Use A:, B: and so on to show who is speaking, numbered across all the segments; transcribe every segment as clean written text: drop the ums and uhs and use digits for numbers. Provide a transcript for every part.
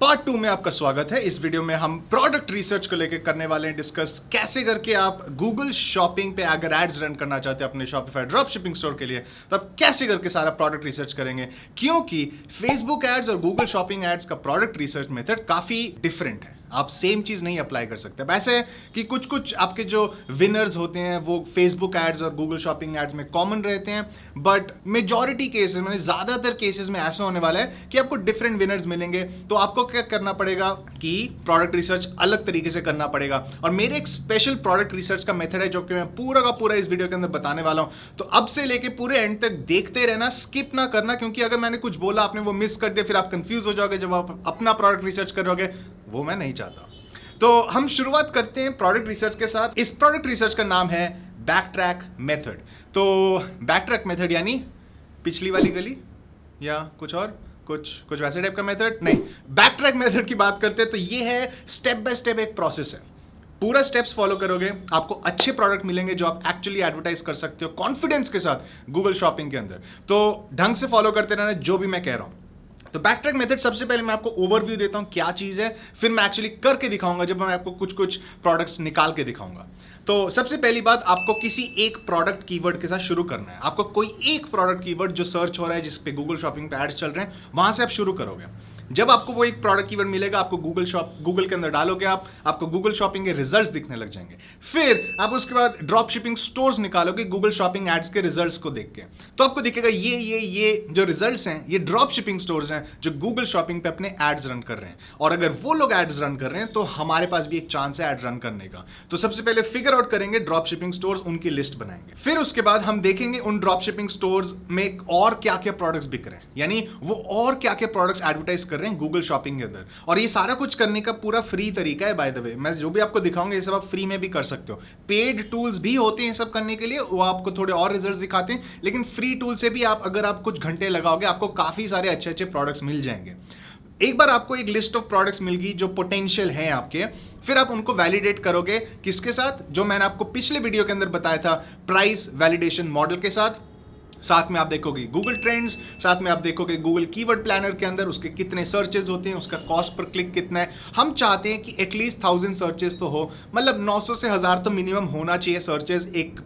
A: Part 2 में आपका स्वागत है। इस वीडियो में हम प्रोडक्ट रिसर्च को लेकर करने वाले हैं डिस्कस कैसे करके आप गूगल शॉपिंग पे अगर एड्स रन करना चाहते हैं अपने शॉपिफाई ड्रॉप शिपिंग स्टोर के लिए, तो आप कैसे करके सारा प्रोडक्ट रिसर्च करेंगे, क्योंकि फेसबुक एड्स और गूगल शॉपिंग एड्स का प्रोडक्ट रिसर्च मेथड काफी डिफरेंट है। आप सेम चीज नहीं अप्लाई कर सकते। वैसे है कि कुछ कुछ आपके जो विनर्स होते हैं वो फेसबुक एड्स और गूगल शॉपिंग एड्स में कॉमन रहते हैं, बट मेजॉरिटी केसेस में, ज्यादातर केसेस में ऐसा होने वाला है कि आपको डिफरेंट विनर्स मिलेंगे। तो आपको क्या करना पड़ेगा कि प्रोडक्ट रिसर्च अलग तरीके से करना पड़ेगा। और मेरे एक स्पेशल प्रोडक्ट रिसर्च का मेथड है जो कि मैं पूरा का पूरा इस वीडियो के अंदर बताने वाला हूं। तो अब से लेके पूरे एंड तक देखते रहना, स्किप ना करना, क्योंकि अगर मैंने कुछ बोला आपने वो मिस कर दिया, फिर आप कंफ्यूज हो जाओगे जब आप अपना प्रोडक्ट रिसर्च करोगे। वो मैं नहीं चाहता। तो हम शुरुआत करते हैं प्रोडक्ट रिसर्च के साथ। इस प्रोडक्ट रिसर्च का नाम है बैकट्रैक मेथड। तो बैकट्रैक मेथड यानी पिछली वाली गली या कुछ और, कुछ वैसे टाइप का मेथड नहीं। बैकट्रैक मेथड की बात करते हैं तो ये है स्टेप बाय स्टेप एक प्रोसेस है। पूरा स्टेप्स फॉलो करोगे आपको अच्छे प्रोडक्ट मिलेंगे जो आप एक्चुअली एडवर्टाइज कर सकते हो कॉन्फिडेंस के साथ गूगल शॉपिंग के अंदर। तो ढंग से फॉलो करते रहना जो भी मैं कह रहा हूं। तो बैकट्रैक मेथड, सबसे पहले मैं आपको ओवरव्यू देता हूं क्या चीज है, फिर मैं एक्चुअली करके दिखाऊंगा जब मैं आपको कुछ कुछ प्रोडक्ट्स निकाल के दिखाऊंगा। तो सबसे पहली बात, आपको किसी एक प्रोडक्ट कीवर्ड के साथ शुरू करना है। आपको कोई एक प्रोडक्ट कीवर्ड जो सर्च हो रहा है, जिस पे गूगल शॉपिंग पे एड्स चल रहे हैं, वहां से आप शुरू करोगे। जब आपको वो एक प्रोडक्ट कीवर्ड मिलेगा, आपको गूगल के अंदर डालोगे, आपको गूगल शॉपिंग के रिजल्ट्स दिखने लग जाएंगे। फिर आप उसके बाद ड्रॉप शिपिंग स्टोर्स निकालोगे गूगल शॉपिंग एड्स के रिजल्ट्स को देख के। तो आपको दिखेगा ये जो रिजल्ट्स हैं ये ड्रॉप शिपिंग स्टोर्स हैं जो गूगल शॉपिंग पे अपने एड्स रन कर रहे हैं। और अगर वो लोग एड्स रन कर रहे हैं तो हमारे पास भी एक चांस है एड रन करने का। तो सबसे पहले फिगर आउट करेंगे ड्रॉप शिपिंग स्टोर्स, उनकी लिस्ट बनाएंगे। फिर उसके बाद हम देखेंगे उन ड्रॉप शिपिंग स्टोर्स में और क्या क्या प्रोडक्ट्स बिक रहे हैं, यानी वो और क्या क्या प्रोडक्ट्स एडवर्टाइज कर रहे हैं गूगल शॉपिंग के अंदर। और ये सारा कुछ करने का पूरा फ्री तरीका है। बाय द वे, मैं जो भी आपको दिखाऊंगा ये सब आप फ्री में भी कर सकते हो। पेड टूल्स भी होते हैं सब करने के लिए, वो आपको थोड़े और रिजल्ट्स दिखाते हैं, लेकिन फ्री टूल से भी आप अगर आप कुछ घंटे लगाओगे आपको काफी सारे अच्छे अच्छे प्रोडक्ट्स मिल जाएंगे। एक बार आपको एक लिस्ट ऑफ प्रोडक्ट्स मिल गई जो पोटेंशियल हैं आपके, फिर आप उनको वैलिडेट करोगे किसके साथ, जो मैंने आपको पिछले वीडियो के अंदर बताया था, प्राइस वैलिडेशन मॉडल के साथ। साथ में आप देखोगे गूगल ट्रेंड्स, साथ में आप देखोगे गूगल कीवर्ड प्लानर के अंदर उसके कितने सर्चेज होते हैं, उसका कॉस्ट पर क्लिक कितना है। हम चाहते हैं कि एटलीस्ट 1000 सर्चेज तो हो, मतलब 900 से 1000 तो मिनिमम होना चाहिए सर्चेज एक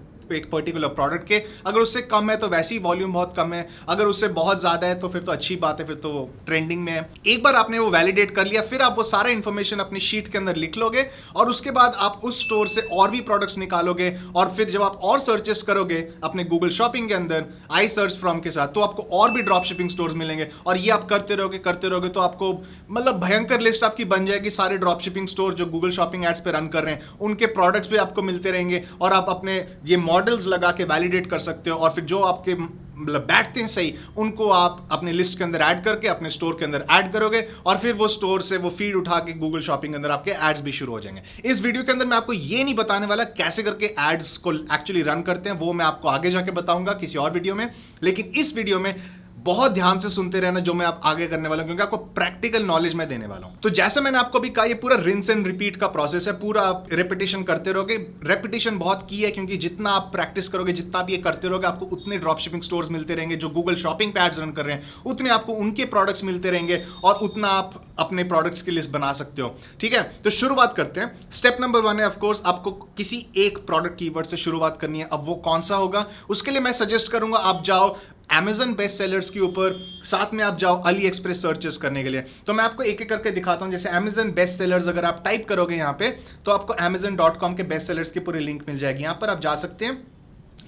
A: पर्टिकुलर प्रोडक्ट के। अगर उससे कम है तो वैसे ही वॉल्यूम बहुत कम है, अगर उससे बहुत ज्यादा है तो फिर तो अच्छी बात है, फिर तो वो ट्रेंडिंग में है। एक बार आपने वो वैलिडेट कर लिया, फिर आप वो सारा इंफॉर्मेशन अपनी शीट के अंदर लिख लोगे और उसके बाद आप उस स्टोर से और भी प्रोडक्ट्स निकालोगे। और फिर जब आप और सर्चेस करोगे अपने गूगल शॉपिंग के अंदर आई सर्च फ्रॉम के साथ, तो आपको और भी ड्रॉप शिपिंग स्टोर्स मिलेंगे। और ये आप करते रहोगे तो आपको मतलब भयंकर लिस्ट आपकी बन जाएगी। सारे ड्रॉप शिपिंग स्टोर जो गूगल शॉपिंग एड्स पे रन कर रहे हैं उनके प्रोडक्ट्स भी आपको मिलते रहेंगे और आप अपने ये मॉडल्स लगा के वैलिडेट कर सकते हो। और फिर जो आपके मतलब बैठते हैं सही, उनको आप अपने लिस्ट के अंदर ऐड करके अपने स्टोर के अंदर ऐड करोगे और फिर वो स्टोर से वो फीड उठा के गूगल शॉपिंग के अंदर आपके एड्स भी शुरू हो जाएंगे। इस वीडियो के अंदर मैं आपको ये नहीं बताने वाला कैसे करके एड्स को एक्चुअली रन करते हैं, वो मैं आपको आगे जाके बताऊंगा किसी और वीडियो में। लेकिन इस वीडियो में बहुत ध्यान से सुनते रहना जो मैं आप आगे करने वाला हूं, क्योंकि आपको प्रैक्टिकल नॉलेज मैं देने वाला हूं। तो जैसे मैंने आपको भी कहा, ये पूरा रिंस एंड रिपीट का प्रोसेस है। पूरा आप रेपिटेशन करते रहोगे। रेपिटेशन बहुत की है, क्योंकि जितना आप प्रैक्टिस करोगे, जितना भी ये करते रहोगे, आपको उतने ड्रॉप शिपिंग स्टोर्स मिलते रहेंगे जो गूगल शॉपिंग पे एड्स रन कर रहे हैं, उतने आपको उनके प्रोडक्ट्स मिलते रहेंगे और उतना आप अपने प्रोडक्ट्स की लिस्ट बना सकते हो। ठीक है, तो शुरुआत करते हैं। स्टेप नंबर 1 है ऑफकोर्स आपको किसी एक प्रोडक्ट कीवर्ड से शुरुआत करनी है। अब वो कौन सा होगा, उसके लिए मैं सजेस्ट करूंगा आप जाओ Amazon बेस्ट सेलर्स के ऊपर, साथ में आप जाओ अली एक्सप्रेस सर्चेस करने के लिए। तो मैं आपको एक एक करके दिखाता हूं। जैसे Amazon बेस्ट सेलर्स अगर आप टाइप करोगे यहाँ पे, तो आपको amazon.com के बेस्ट सेलर्स की पूरी लिंक मिल जाएगी। यहाँ पर आप जा सकते हैं।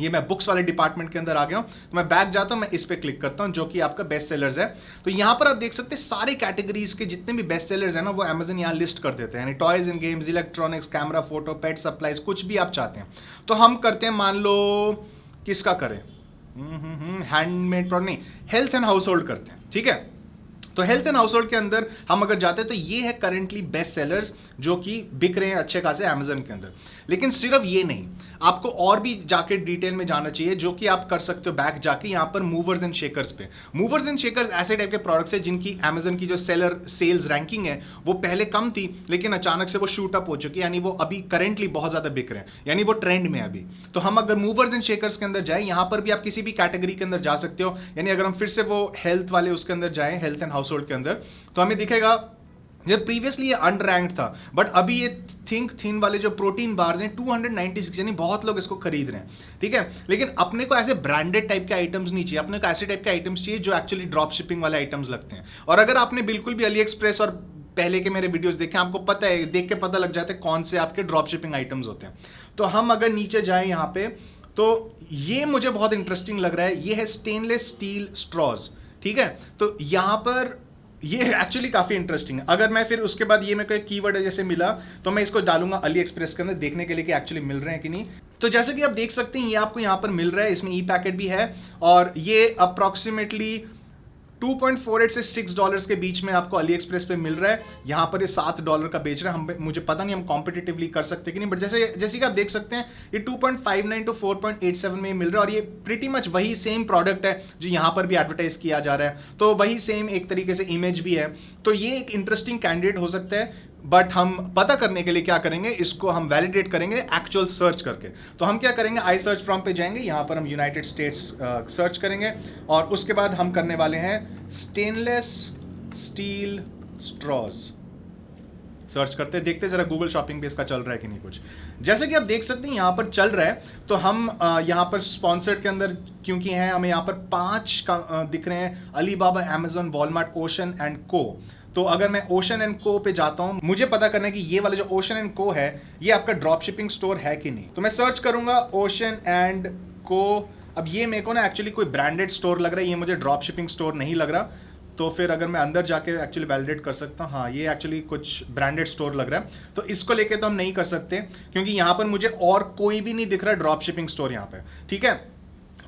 A: ये मैं बुक्स वाले डिपार्टमेंट के अंदर आ गया हूं, तो मैं बैक जाता हूं, मैं इस पे क्लिक करता हूं जो कि आपका बेस्ट सेलर्स है। तो यहां पर आप देख सकते हैं सारे कैटेगरीज के जितने भी बेस्ट सेलर्स है ना, वो Amazon यहां लिस्ट कर देते हैं, यानी toys and games, electronics, camera, photo, pet supplies, कुछ भी आप चाहते हैं। तो हम करते हैं, मान लो किसका करें, हैंडमेड प्रोडक्ट नहीं, हेल्थ एंड हाउस होल्ड करते हैं। ठीक है, तो हेल्थ एंड हाउस होल्ड के अंदर हम अगर जाते हैं तो ये है करंटली बेस्ट सेलर्स जो कि बिक रहे हैं अच्छे खासे Amazon के अंदर। लेकिन सिर्फ ये नहीं, आपको और भी जाके डिटेल में जाना चाहिए, जो कि आप कर सकते हो बैक जाके यहाँ पर मूवर्स एंड शेकर्स पे। मूवर्स एंड शेकर्स ऐसे टाइप के प्रोडक्ट्स है जिनकी Amazon की जो सेल्स रैंकिंग है वो पहले कम थी, लेकिन अचानक से वो शूट अप हो चुकी है, यानी वो अभी करंटली बहुत ज्यादा बिक रहे हैं, यानी वो ट्रेंड में अभी। तो हम अगर मूवर्स एंड शेकर्स के अंदर जाए, यहाँ पर भी आप किसी भी कैटेगरी के अंदर जा सकते हो। यानी अगर हम फिर से वो हेल्थ वाले उसके अंदर जाए, हेल्थ एंड हाउस होल्ड के अंदर, तो हमें दिखेगा ये प्रीवियसली ये अनरैंक्ड था, बट अभी ये थिंक थिन वाले जो प्रोटीन बार्स हैं 296, यानी बहुत लोग इसको खरीद रहे हैं, ठीक है। लेकिन अपने को ऐसे ब्रांडेड टाइप के आइटम्स नहीं चाहिए, अपने को ऐसे टाइप के आइटम्स चाहिए जो एक्चुअली ड्रॉप शिपिंग वाले आइटम्स लगते हैं। और अगर आपने बिल्कुल भी अली एक्सप्रेस और पहले के मेरे वीडियोस देखे, आपको पता है, देख के पता लग जाता है कौन से आपके ड्रॉप शिपिंग आइटम्स होते हैं। तो हम अगर नीचे जाएं यहाँ पे, तो ये मुझे बहुत इंटरेस्टिंग लग रहा है, ये है स्टेनलेस स्टील स्ट्रॉज, ठीक है। तो यहाँ पर ये एक्चुअली काफ़ी इंटरेस्टिंग है। अगर मैं फिर उसके बाद ये मेरे को एक कीवर्ड जैसे मिला, तो मैं इसको डालूंगा अली एक्सप्रेस के अंदर देखने के लिए कि एक्चुअली मिल रहे हैं कि नहीं। तो जैसे कि आप देख सकते हैं, ये आपको यहाँ पर मिल रहा है, इसमें ई पैकेट भी है, और ये अप्रॉक्सीमेटली 2.48 से $6 के बीच में आपको अली एक्सप्रेस पे मिल रहा है। यहाँ पर ये $7 का बेच रहा है। मुझे पता नहीं हम कॉम्पिटिटिवली कर सकते कि नहीं, बट जैसे कि आप देख सकते हैं, ये 2.59 टू 4.87 में मिल रहा है, और ये प्रीटी मच वही सेम प्रोडक्ट है जो यहाँ पर भी एडवर्टाइज किया जा रहा है। तो वही सेम एक तरीके से इमेज भी है, तो ये एक इंटरेस्टिंग कैंडिडेट हो सकता है। बट हम पता करने के लिए क्या करेंगे, इसको हम वैलिडेट करेंगे एक्चुअल सर्च करके। तो हम क्या करेंगे, आई सर्च फ्रॉम पे जाएंगे, यहाँ पर हम यूनाइटेड स्टेट्स सर्च करेंगे, और उसके बाद हम करने वाले हैं स्टेनलेस स्टील स्ट्रॉज। सर्च करते देखते जरा गूगल शॉपिंग पे इसका चल रहा है कि नहीं कुछ। जैसे कि आप देख सकते हैं यहाँ पर चल रहा है, तो हम यहाँ पर स्पॉन्सर्ड के अंदर क्योंकि हैं, हमें यहाँ पर 5 दिख रहे हैं, Alibaba, Amazon, Walmart, ocean and को। तो अगर मैं ओशन एंड को पे जाता हूं, मुझे पता करना है कि ये वाला जो ओशन एंड को है, ये आपका ड्रॉप शिपिंग स्टोर है कि नहीं। तो मैं सर्च करूंगा ओशन एंड को। अब ये मेरे को ना एक्चुअली कोई ब्रांडेड स्टोर लग रहा है, ये मुझे ड्रॉप शिपिंग स्टोर नहीं लग रहा। तो फिर अगर मैं अंदर जाके एक्चुअली वैलिडेट कर सकता हूँ, हाँ ये एक्चुअली कुछ ब्रांडेड स्टोर लग रहा है, तो इसको लेके तो हम नहीं कर सकते, क्योंकि यहाँ पर मुझे और कोई भी नहीं दिख रहा ड्रॉप शिपिंग स्टोर यहाँ पे, ठीक है।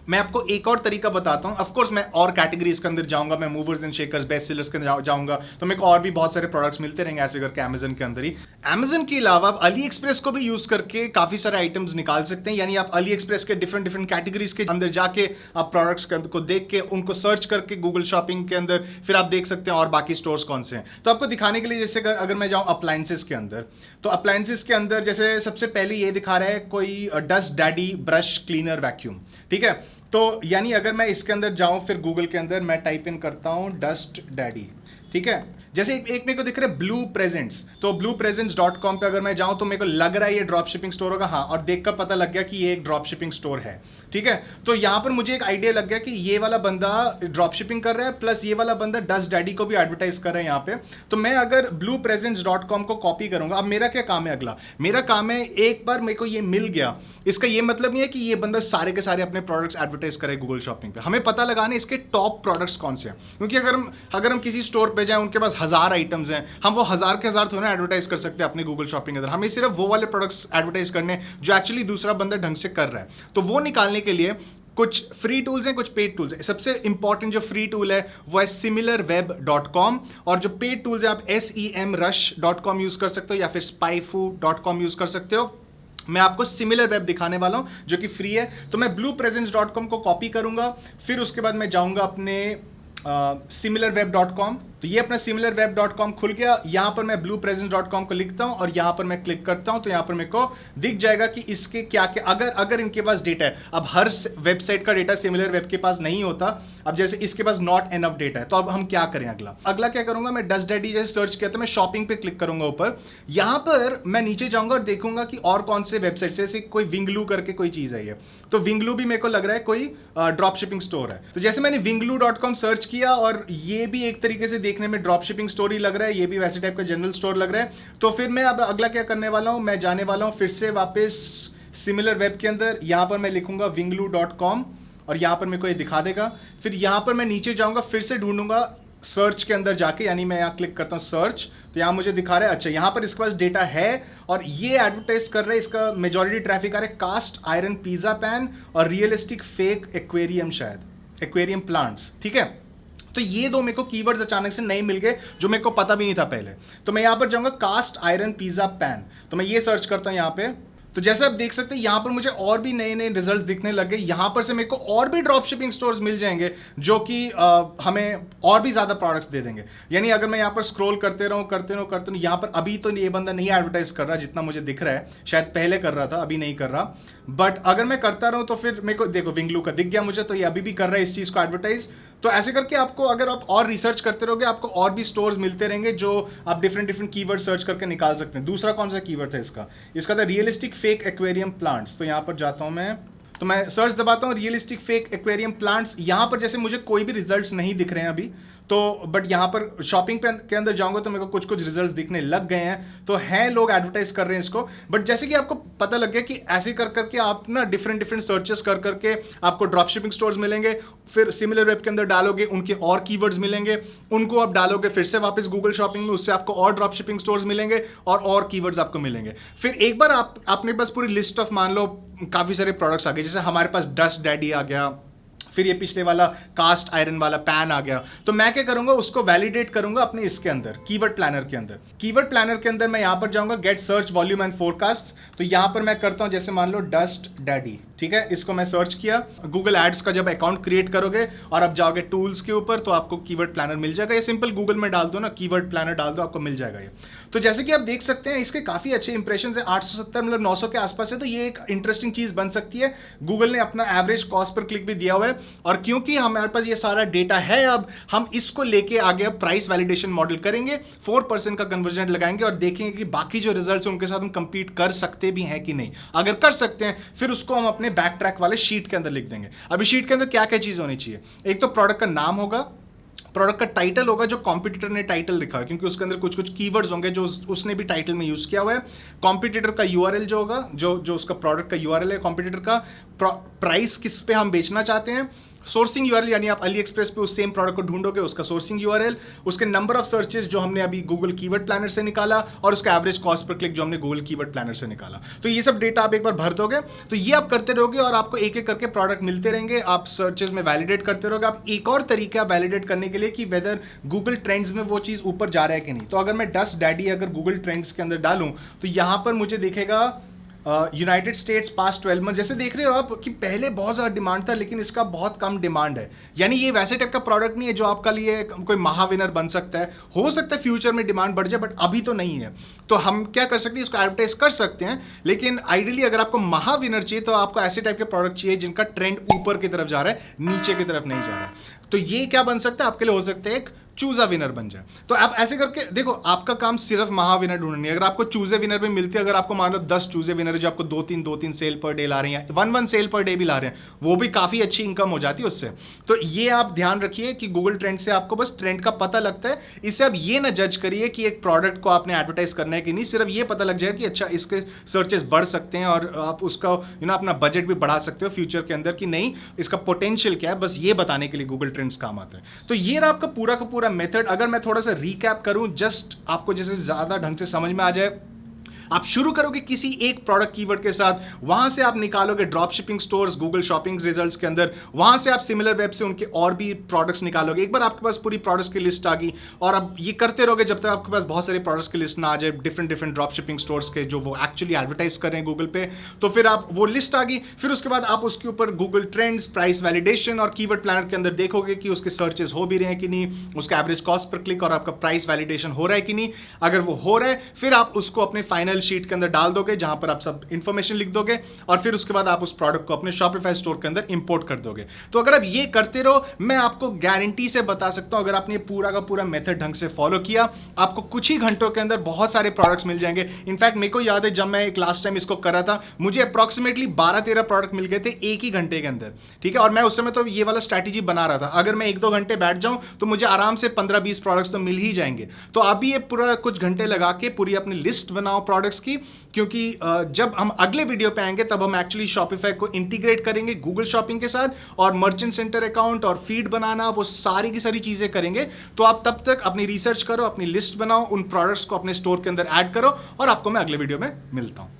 A: मैं आपको एक और तरीका बताता हूं। ऑफ कोर्स मैं और कैटेगरीज के अंदर जाऊंगा, मैं movers and shakers, best sellers के अंदर जाऊंगा, तो मेरे को और भी बहुत सारे प्रोडक्ट्स मिलते रहेंगे ऐसे करके अमेजन के अंदर ही। अमेजन के अलावा आप अली एक्सप्रेस को भी यूज करके काफी सारे आइटम्स निकाल सकते हैं, यानी आप अली एक्सप्रेस के डिफरेंट कैटेगरीज के अंदर जाके आप प्रोडक्ट्स को देख के उनको सर्च करके गूगल शॉपिंग के अंदर फिर आप देख सकते हैं और बाकी स्टोर्स कौन से हैं। तो आपको दिखाने के लिए, जैसे अगर मैं जाऊँ अप्लायंसेस के अंदर, तो अप्लायंसेस के अंदर जैसे सबसे पहले ये दिखा रहा है कोई dust daddy brush cleaner vacuum, ठीक है। तो यानी अगर मैं इसके अंदर जाऊं, फिर गूगल के अंदर मैं टाइप इन करता हूं डस्ट डैडी, ठीक है। जैसे एक मेरे को दिख रहा है ब्लू प्रेजेंट्स, तो bluepresents.com पे अगर मैं जाऊं तो मेरे को लग रहा है ये ड्रॉप शिपिंग स्टोर होगा, हाँ, और देखकर पता लग गया कि ये एक ड्रॉप शिपिंग स्टोर है, ठीक है। तो यहाँ पर मुझे एक आइडिया लग गया कि ये वाला बंदा ड्रॉप शिपिंग कर रहा है, प्लस ये वाला बंदा डस्ट डैडी को भी एडवर्टाइज कर रहा है यहाँ पे। तो मैं अगर bluepresents.com को कॉपी करूंगा, अब मेरा क्या काम है, अगला मेरा काम है, एक बार मेरे को ये मिल गया, इसका ये मतलब नहीं है कि ये बंदा सारे के सारे अपने प्रोडक्ट्स एडवर्टाइज करे गूगल शॉपिंग पे। हमें पता लगाना इसके टॉप प्रोडक्ट्स कौन से हैं, क्योंकि अगर हम किसी स्टोर पे जाएं, उनके पास 1000 आइटम्स हैं, हम वो 1000 के 1000 थोड़ा एडवर्टाइज कर सकते हैं अपने गूगल शॉपिंग के अंदर। हमें सिर्फ वो वाले प्रोडक्ट्स एडवर्टाइज करने जो एक्चुअली दूसरा बंदा ढंग से कर रहा है। तो वो निकालने के लिए कुछ फ्री टूल्स हैं, कुछ पेड टूल्स हैं। सबसे इंपॉर्टेंट जो फ्री टूल है वो है similarweb.com, और जो पेड टूल्स है आप semrush.com यूज कर सकते हो या फिर spyfu.com यूज कर सकते हो। मैं आपको सिमिलर वेब दिखाने वाला हूं जो कि फ्री है। तो मैं bluepresents.com को कॉपी करूंगा, फिर उसके बाद मैं जाऊंगा अपने similarweb.com। तो ये अपना similarweb.com खुल गया। यहाँ पर मैं bluepresents.com को लिखता हूँ और यहाँ पर मैं क्लिक करता हूँ, तो यहाँ पर मेरे को दिख जाएगा कि इसके क्या क्या, अगर इनके पास डेटा है। अब हर वेबसाइट का डेटा सिमिलर वेब के पास नहीं होता। अब जैसे इसके पास नॉट एनफ डेटा है, तो अब हम क्या करें, अगला क्या करूंगा, मैं डस्ट डैडी जैसे सर्च किया तो मैं शॉपिंग पे क्लिक करूंगा ऊपर। यहाँ पर मैं नीचे जाऊंगा और देखूंगा कि और कौन से वेबसाइट, जैसे कोई विंगलू करके कोई चीज है ये, तो विंगलू भी मेरे को लग रहा है कोई ड्रॉप शिपिंग स्टोर है। तो जैसे मैंने wingloo.com सर्च किया, और ये भी एक तरीके से देखने में ड्रॉप शिपिंग स्टोर ही लग रहा है, ये भी वैसे टाइप का जनरल स्टोर लग रहा है। तो फिर मैं अब अगला क्या करने वाला हूं, मैं जाने वाला हूं फिर से वापस सिमिलर वेब के अंदर। यहां पर मैं लिखूंगा wingloo.com और यहां पर मेरे को ये दिखा देगा। फिर यहां पर मैं नीचे जाऊंगा, फिर से ढूंढूंगा सर्च के अंदर जाके, यानी मैं यहाँ क्लिक करता हूँ सर्च, तो यहाँ मुझे दिखा रहा है, अच्छा यहाँ पर इसके पास डेटा है और ये एडवर्टाइज कर रहा है, इसका मेजॉरिटी ट्रैफिक आ रहा है कास्ट आयरन पिज्जा पैन और रियलिस्टिक फेक एक्वेरियम, शायद एक्वेरियम प्लांट्स, ठीक है। तो ये दो मेरे को कीवर्ड्स अचानक से नहीं मिल गए जो मेरे को पता भी नहीं था पहले। तो मैं यहाँ पर जाऊंगा कास्ट आयरन पिज्जा पैन, तो मैं ये सर्च करता हूँ यहाँ पे। तो जैसे आप देख सकते हैं यहाँ पर मुझे और भी नए नए रिजल्ट्स दिखने लग गए। यहाँ पर से मेरे को और भी ड्रॉप शिपिंग स्टोर्स मिल जाएंगे जो कि हमें और भी ज़्यादा प्रोडक्ट्स दे देंगे। यानी अगर मैं यहाँ पर स्क्रॉल करते रहूँ यहाँ पर अभी तो ये बंदा नहीं एडवर्टाइज कर रहा जितना मुझे दिख रहा है, शायद पहले कर रहा था, अभी नहीं कर रहा। बट अगर मैं करता रहूँ तो फिर मेरे को देखो विंगलू का दिख गया मुझे, तो ये अभी भी कर रहा है इस चीज़ को एडवर्टाइज। तो ऐसे करके आपको अगर आप और रिसर्च करते रहोगे आपको और भी स्टोर्स मिलते रहेंगे जो आप डिफरेंट डिफरेंट कीवर्ड सर्च करके निकाल सकते हैं। दूसरा कौन सा कीवर्ड था इसका था रियलिस्टिक फेक एक्वेरियम प्लांट्स। तो यहाँ पर जाता हूँ मैं, तो मैं सर्च दबाता हूँ रियलिस्टिक फेक एक्वेरियम प्लांट्स। यहाँ पर जैसे मुझे कोई भी रिजल्ट्स नहीं दिख रहे हैं अभी, तो बट यहाँ पर शॉपिंग के अंदर जाऊंगा तो मेरे को कुछ कुछ रिजल्ट्स दिखने लग गए हैं। तो हैं लोग एडवर्टाइज कर रहे हैं इसको, बट जैसे कि आपको पता लग गया कि ऐसे कर करके आप ना डिफरेंट डिफरेंट सर्चेस कर करके आपको ड्रॉप शिपिंग स्टोर्स मिलेंगे, फिर सिमिलर वेब के अंदर डालोगे उनके और कीवर्ड्स मिलेंगे, उनको आप डालोगे फिर से वापस गूगल शॉपिंग में, उससे आपको और ड्रॉप शिपिंग स्टोर्स मिलेंगे और कीवर्ड्स आपको मिलेंगे। फिर एक बार आपने पास पूरी लिस्ट ऑफ मान लो काफ़ी सारे प्रोडक्ट्स आ गए, जैसे हमारे पास डस्ट डैडी आ गया, फिर ये पिछले वाला कास्ट आयरन वाला पैन आ गया। तो मैं क्या करूंगा, उसको वैलिडेट करूंगा अपने इसके अंदर कीवर्ड प्लानर के अंदर। कीवर्ड प्लानर के अंदर मैं यहां पर जाऊंगा get search volume and forecast. तो यहां पर मैं करता हूं जैसे मान लो डस्ट डैडी, ठीक है, इसको मैं सर्च किया। गूगल एड्स का जब अकाउंट क्रिएट करोगे और अब जाओगे टूल्स के ऊपर तो आपको कीवर्ड प्लानर मिल जाएगा। ये सिंपल गूगल में डाल दो ना, कीवर्ड प्लानर डाल दो, आपको मिल जाएगा ये। तो जैसे कि आप देख सकते हैं इसके काफी अच्छे इंप्रेशन है, 870 मतलब 900 के आसपास है। तो ये एक इंटरेस्टिंग चीज बन सकती है। गूगल ने अपना एवरेज कॉस्ट पर क्लिक भी दिया हुआ है, और क्योंकि हमारे पास ये सारा डेटा है, अब हम इसको लेके आगे प्राइस वैलिडेशन मॉडल करेंगे, 4% का कन्वर्जन लगाएंगे और देखेंगे कि बाकी जो रिजल्ट्स हैं उनके साथ हम कंपीट कर सकते भी हैं कि नहीं। अगर कर सकते हैं फिर उसको हम अपने बैक ट्रैक वाले शीट के अंदर लिख देंगे। अभी शीट के अंदर क्या क्या चीज होनी चाहिए, एक तो प्रोडक्ट का नाम होगा, प्रोडक्ट का टाइटल होगा जो कॉम्पिटिटर ने टाइटल लिखा है, क्योंकि उसके अंदर कुछ कुछ कीवर्ड्स होंगे जो उसने भी टाइटल में यूज किया हुआ है। कॉम्पिटिटर का यूआरएल जो होगा, जो उसका प्रोडक्ट का यूआरएल है कॉम्पिटिटर का, प्राइस किस पे हम बेचना चाहते हैं, सोर्सिंग यूआरएल यानी आप अली एक्सप्रेस पे उस सेम प्रोडक्ट को ढूंढोगे, उसका सोर्सिंग यूआरएल, उसके नंबर ऑफ सर्चेस जो हमने अभी गूगल कीवर्ड प्लानर से निकाला, और उसका एवरेज कॉस्ट पर क्लिक जो हमने गूगल कीवर्ड प्लानर से निकाला। तो ये सब डेटा आप एक बार भर दोगे तो ये आप करते रहोगे और आपको एक एक करके प्रोडक्ट मिलते रहेंगे। आप सर्चेस में वैलिडेट करते रहोगे। आप एक और तरीका वैलिडेट करने के लिए कि वेदर गूगल ट्रेंड्स में वो चीज़ ऊपर जा रहा है कि नहीं। तो अगर मैं डस्ट डैडी अगर गूगल ट्रेंड्स के अंदर डालूं तो यहां पर मुझे दिखेगा यूनाइटेड स्टेट्स पास्ट 12 मंथ। जैसे देख रहे हो आप कि पहले बहुत ज़्यादा डिमांड था लेकिन इसका बहुत कम डिमांड है। यानी ये वैसे टाइप का प्रोडक्ट नहीं है जो आपका लिए कोई महाविनर बन सकता है। हो सकता है फ्यूचर में डिमांड बढ़ जाए, बट अभी तो नहीं है। तो हम क्या कर सकते हैं, इसको एडवर्टाइज कर सकते हैं, लेकिन आइडियली अगर आपको महाविनर चाहिए तो आपको ऐसे टाइप के प्रोडक्ट चाहिए जिनका ट्रेंड ऊपर की तरफ जा रहा है, नीचे की तरफ नहीं जा रहा है। तो ये क्या बन सकता है आपके लिए, हो सकता है एक चूज अ विनर बन जाए। तो आप ऐसे करके देखो, आपका काम सिर्फ महाविनर ढूंढनी है। अगर आपको चूज अ विनर में मिलती है, अगर आपको मान लो 10 चूज अ विनर है जो आपको 2-3 सेल पर डे ला रहे हैं, 1 सेल पर डे भी ला रहे हैं, वो भी काफी अच्छी इनकम हो जाती है उससे। तो ये आप ध्यान रखिए कि गूगल ट्रेंड से आपको बस ट्रेंड का पता लगता है। इससे आप ये ना जज करिए कि एक प्रोडक्ट को आपने एडवर्टाइज करना है कि नहीं, सिर्फ ये पता लग जाए कि अच्छा इसके सर्चेस बढ़ सकते हैं और आप उसका अपना बजट भी बढ़ा सकते हो फ्यूचर के अंदर कि नहीं, इसका पोटेंशियल क्या है, बस ये बताने के लिए गूगल ट्रेंड्स काम आता है। तो ये रहा आपका पूरा का पूरा मेथड। अगर मैं थोड़ा सा रिकैप करूं, जस्ट आपको जैसे ज्यादा ढंग से समझ में आ जाए, आप शुरू करोगे किसी एक प्रोडक्ट कीवर्ड के साथ, वहां से आप निकालोगे drop shipping stores Google shopping results के अंदर, वहां से आप सिमिलर वेब से उनके और भी प्रोडक्ट्स निकालोगे। एक बार आपके पास पूरी प्रोडक्ट्स की लिस्ट आ गई, और अब ये करते रहोगे जब तक आपके पास बहुत सारे प्रोडक्ट्स की लिस्ट ना आ जाए, different different drop shipping stores के जो वो एक्चुअली एडवर्टाइज कर रहे हैं गूगल पे। तो फिर आप वो लिस्ट आ गई, फिर उसके बाद आप उसके ऊपर गूगल ट्रेंड्स, प्राइस वैलिडेशन और कीवर्ड प्लानर के अंदर देखोगे कि उसके सर्चेस हो भी रहे हैं कि नहीं, उसका एवरेज कॉस्ट पर क्लिक और आपका प्राइस वैलिडेशन हो रहा है कि नहीं। अगर वो हो रहा है फिर आप उसको अपने फाइनल शीट के अंदर डाल दोगे जहां पर आप सब इंफॉर्मेशन लिख दोगे, और फिर उसके बाद आप उस प्रोडक्ट को अपने शॉपिफाई स्टोर के अंदर इंपोर्ट कर दोगे। तो अगर आप ये करते रहो, मैं आपको गारंटी से बता सकता हूं, अगर आपने पूरा का पूरा मेथड ढंग से फॉलो किया, आपको कुछ ही घंटों के अंदर बहुत सारे प्रोडक्ट्स मिल जाएंगे। इनफैक्ट मेरे को याद है जब मैं एक लास्ट टाइम इसको करा था, मुझे अप्रॉक्सीमेटली 12-13 प्रोडक्ट मिल गए थे एक ही घंटे के अंदर, ठीक है। और मैं उस समय तो ये वाला स्ट्रैटेजी बना रहा था, अगर मैं 1-2 घंटे बैठ जाऊं तो मुझे आराम से 15-20 प्रोडक्ट्स तो मिल ही जाएंगे। तो अभी ये पूरा कुछ घंटे लगा के पूरी अपनी लिस्ट बनाओ प्रोडक्ट्स की, क्योंकि जब हम अगले वीडियो पे आएंगे तब हम एक्चुअली शॉपिफाई को इंटीग्रेट करेंगे गूगल शॉपिंग के साथ, और मर्चेंट सेंटर अकाउंट और फीड बनाना, वो सारी की सारी चीजें करेंगे। तो आप तब तक अपनी रिसर्च करो, अपनी लिस्ट बनाओ, उन प्रोडक्ट्स को अपने स्टोर के अंदर ऐड करो, और आपको मैं अगले वीडियो में मिलता हूं।